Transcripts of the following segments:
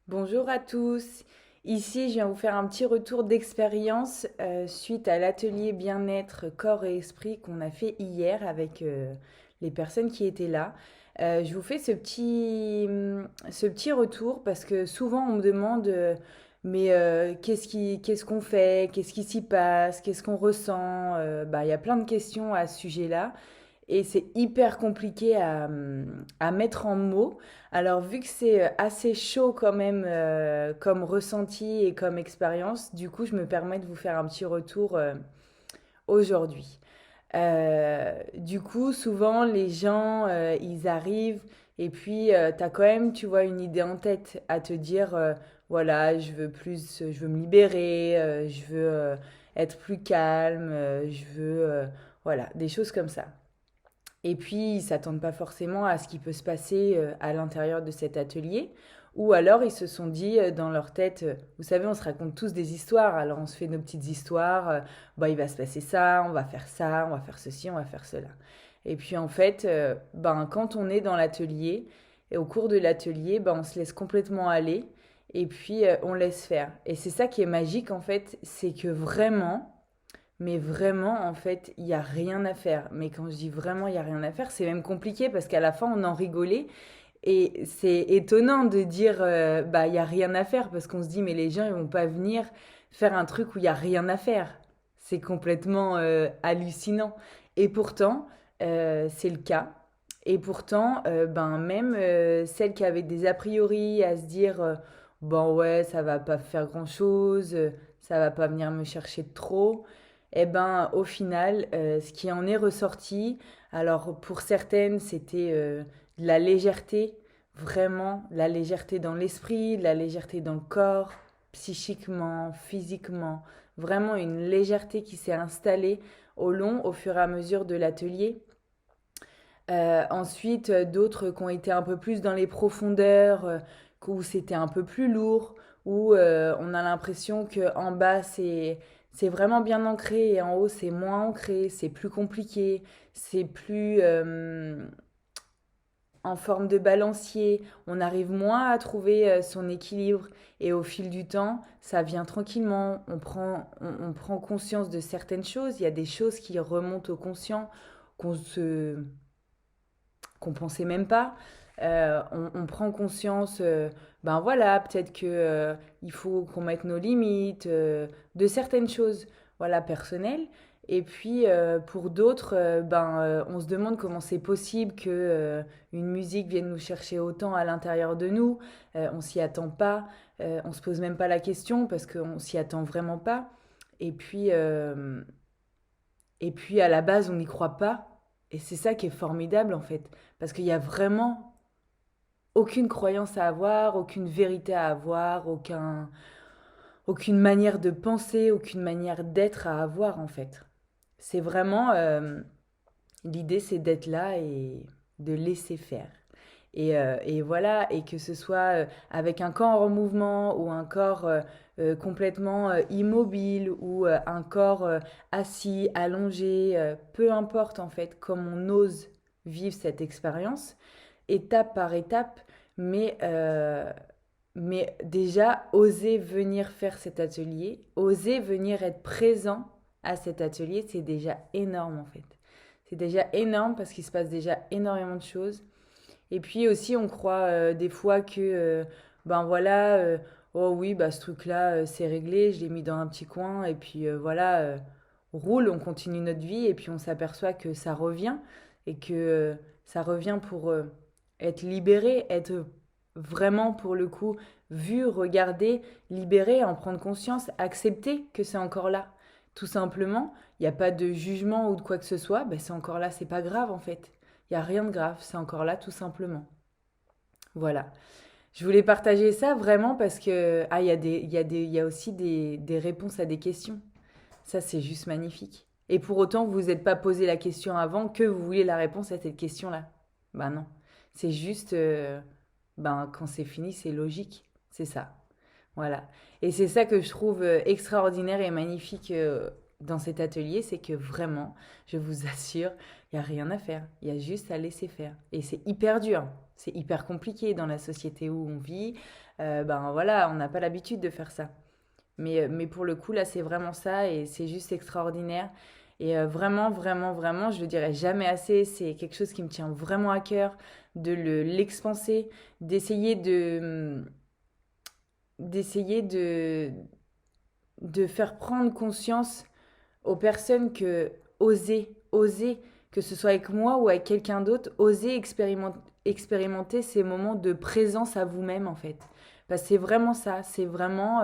Bonjour à tous. Ici, je viens vous faire un petit retour d'expérience suite à l'atelier bien-être corps et esprit qu'on a fait hier avec les personnes qui étaient là. Je vous fais ce petit retour parce que souvent on me demande qu'est-ce qu'on fait, qu'est-ce qui s'y passe, qu'est-ce qu'on ressent. Il y a plein de questions à ce sujet-là. Et c'est hyper compliqué à mettre en mots. Alors, vu que c'est assez chaud quand même comme ressenti et comme expérience, du coup, je me permets de vous faire un petit retour aujourd'hui. Du coup, souvent, les gens, ils arrivent et puis tu as quand même, tu vois, une idée en tête à te dire, voilà, je veux plus, je veux me libérer, je veux être plus calme, je veux, voilà, des choses comme ça. Et puis, ils s'attendent pas forcément à ce qui peut se passer à l'intérieur de cet atelier. Ou alors, ils se sont dit dans leur tête, vous savez, on se raconte tous des histoires, alors on se fait nos petites histoires, il va se passer ça, on va faire ceci, on va faire cela. Et puis en fait, quand on est dans l'atelier, et au cours de l'atelier, on se laisse complètement aller, et puis on laisse faire. Et c'est ça qui est magique en fait, c'est que vraiment, mais vraiment, en fait, il y a rien à faire. Mais quand je dis vraiment, il y a rien à faire, c'est même compliqué parce qu'à la fin, on en rigolait. Et c'est étonnant de dire, il y a rien à faire parce qu'on se dit, mais les gens, ils vont pas venir faire un truc où il y a rien à faire. C'est complètement hallucinant. Et pourtant, c'est le cas. Et pourtant, même celles qui avaient des a priori à se dire, bon ouais, ça va pas faire grand-chose, ça va pas venir me chercher de trop, eh ben, au final, ce qui en est ressorti, alors pour certaines, c'était de la légèreté, vraiment, la légèreté dans l'esprit, de la légèreté dans le corps, psychiquement, physiquement, vraiment une légèreté qui s'est installée au fur et à mesure de l'atelier. Ensuite, d'autres qui ont été un peu plus dans les profondeurs, où c'était un peu plus lourd, où on a l'impression que en bas c'est vraiment bien ancré et en haut c'est moins ancré, c'est plus compliqué, c'est plus en forme de balancier, on arrive moins à trouver son équilibre et au fil du temps, ça vient tranquillement, on prend conscience de certaines choses, il y a des choses qui remontent au conscient qu'on se qu'on pensait même pas. On prend conscience, voilà, peut-être que il faut qu'on mette nos limites de certaines choses, voilà, personnelles. Et puis pour d'autres, on se demande comment c'est possible que une musique vienne nous chercher autant à l'intérieur de nous. On s'y attend pas, on se pose même pas la question parce qu'on s'y attend vraiment pas. Et puis euh, et puis à la base, on n'y croit pas. Et c'est ça qui est formidable en fait. Parce qu'il y a vraiment aucune croyance à avoir, aucune vérité à avoir, aucune manière de penser, aucune manière d'être à avoir en fait. C'est vraiment... l'idée c'est d'être là et de laisser faire. Et voilà, et que ce soit avec un corps en mouvement ou un corps complètement immobile ou un corps assis, allongé, peu importe en fait comme on ose vivre cette expérience, étape par étape, mais, euh, mais déjà oser venir faire cet atelier, oser venir être présent à cet atelier, c'est déjà énorme en fait. C'est déjà énorme parce qu'il se passe déjà énormément de choses. Et puis aussi, on croit des fois que, oh oui, ce truc-là, c'est réglé, je l'ai mis dans un petit coin, et puis voilà, roule, on continue notre vie, et puis on s'aperçoit que ça revient, et que ça revient pour être libéré, être vraiment, pour le coup, vu, regardé, libéré, en prendre conscience, accepter que c'est encore là. Tout simplement, il n'y a pas de jugement ou de quoi que ce soit, c'est encore là, c'est pas grave en fait. Il n'y a rien de grave, c'est encore là tout simplement. Voilà. Je voulais partager ça vraiment parce que il y a aussi des réponses à des questions. Ça, c'est juste magnifique. Et pour autant, vous vous êtes pas posé la question avant que vous vouliez la réponse à cette question-là. Ben non. C'est juste, quand c'est fini, c'est logique. C'est ça. Voilà. Et c'est ça que je trouve extraordinaire et magnifique dans cet atelier, c'est que vraiment, je vous assure, il n'y a rien à faire. Il y a juste à laisser faire. Et c'est hyper dur. C'est hyper compliqué dans la société où on vit. Ben voilà, on n'a pas l'habitude de faire ça. Mais pour le coup, là, c'est vraiment ça et c'est juste extraordinaire. Et vraiment, vraiment, vraiment, je le dirai jamais assez. C'est quelque chose qui me tient vraiment à cœur de l'expanser, d'essayer d'essayer de faire prendre conscience aux personnes que oser, que ce soit avec moi ou avec quelqu'un d'autre, oser expérimenter ces moments de présence à vous-même en fait. Parce que c'est vraiment ça, c'est vraiment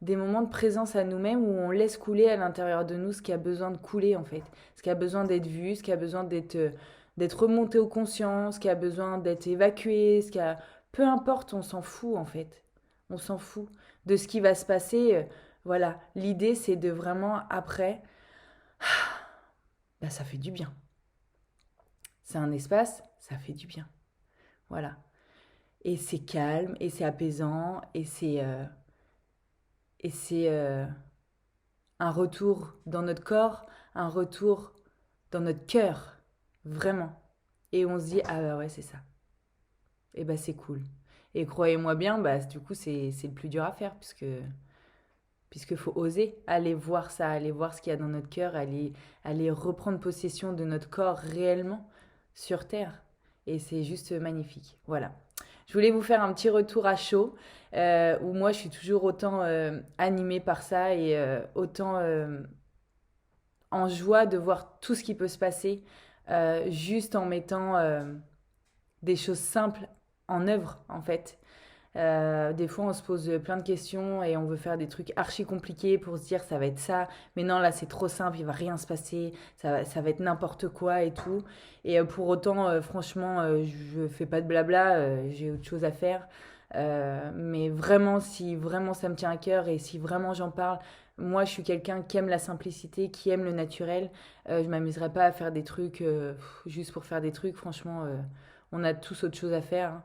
des moments de présence à nous-mêmes où on laisse couler à l'intérieur de nous ce qui a besoin de couler en fait, ce qui a besoin d'être vu, ce qui a besoin d'être remonté aux consciences, ce qui a besoin d'être évacué, ce qui a... Peu importe, on s'en fout en fait. On s'en fout de ce qui va se passer. Voilà, l'idée c'est de vraiment après bah, ça fait du bien. C'est un espace, ça fait du bien. Voilà. Et c'est calme, et c'est apaisant, et c'est un retour dans notre corps, un retour dans notre cœur. Vraiment. Et on se dit, ah bah ouais, c'est ça. Et bah c'est cool. Et croyez-moi bien, bah du coup, c'est le plus dur à faire, puisque faut oser aller voir ça, aller voir ce qu'il y a dans notre cœur, aller reprendre possession de notre corps réellement sur Terre. Et c'est juste magnifique. Voilà. Je voulais vous faire un petit retour à chaud, où moi je suis toujours autant animée par ça et autant en joie de voir tout ce qui peut se passer, juste en mettant des choses simples en œuvre en fait. Des fois, on se pose plein de questions et on veut faire des trucs archi compliqués pour se dire ça va être ça, mais non, là c'est trop simple, il va rien se passer, ça va être n'importe quoi et tout. Et pour autant, franchement, je fais pas de blabla, j'ai autre chose à faire. Mais vraiment, si vraiment ça me tient à cœur et si vraiment j'en parle, moi je suis quelqu'un qui aime la simplicité, qui aime le naturel. Je m'amuserais pas à faire des trucs juste pour faire des trucs, franchement, on a tous autre chose à faire, hein.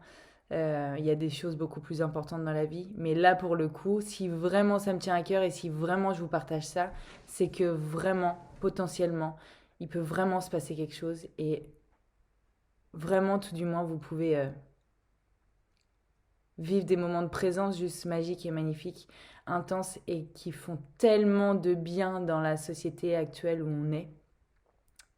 Il y a des choses beaucoup plus importantes dans la vie. Mais là, pour le coup, si vraiment ça me tient à cœur et si vraiment je vous partage ça, c'est que vraiment, potentiellement, il peut vraiment se passer quelque chose. Et vraiment, tout du moins, vous pouvez vivre des moments de présence juste magiques et magnifiques, intenses et qui font tellement de bien dans la société actuelle où on est.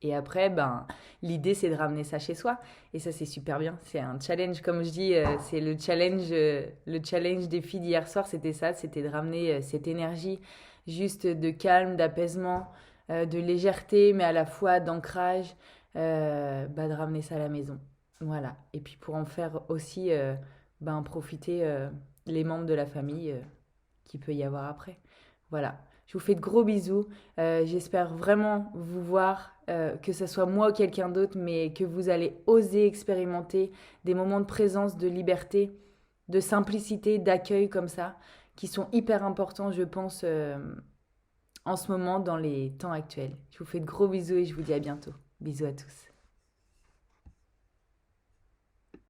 Et après, ben, l'idée, c'est de ramener ça chez soi. Et ça, c'est super bien. C'est un challenge, comme je dis, c'est le challenge des filles d'hier soir, c'était ça, c'était de ramener cette énergie juste de calme, d'apaisement, de légèreté, mais à la fois d'ancrage, bah, de ramener ça à la maison. Voilà. Et puis pour en faire aussi, ben, profiter les membres de la famille qu'il peut y avoir après. Voilà. Je vous fais de gros bisous. J'espère vraiment vous voir, que ce soit moi ou quelqu'un d'autre, mais que vous allez oser expérimenter des moments de présence, de liberté, de simplicité, d'accueil comme ça, qui sont hyper importants, je pense, en ce moment dans les temps actuels. Je vous fais de gros bisous et je vous dis à bientôt. Bisous à tous.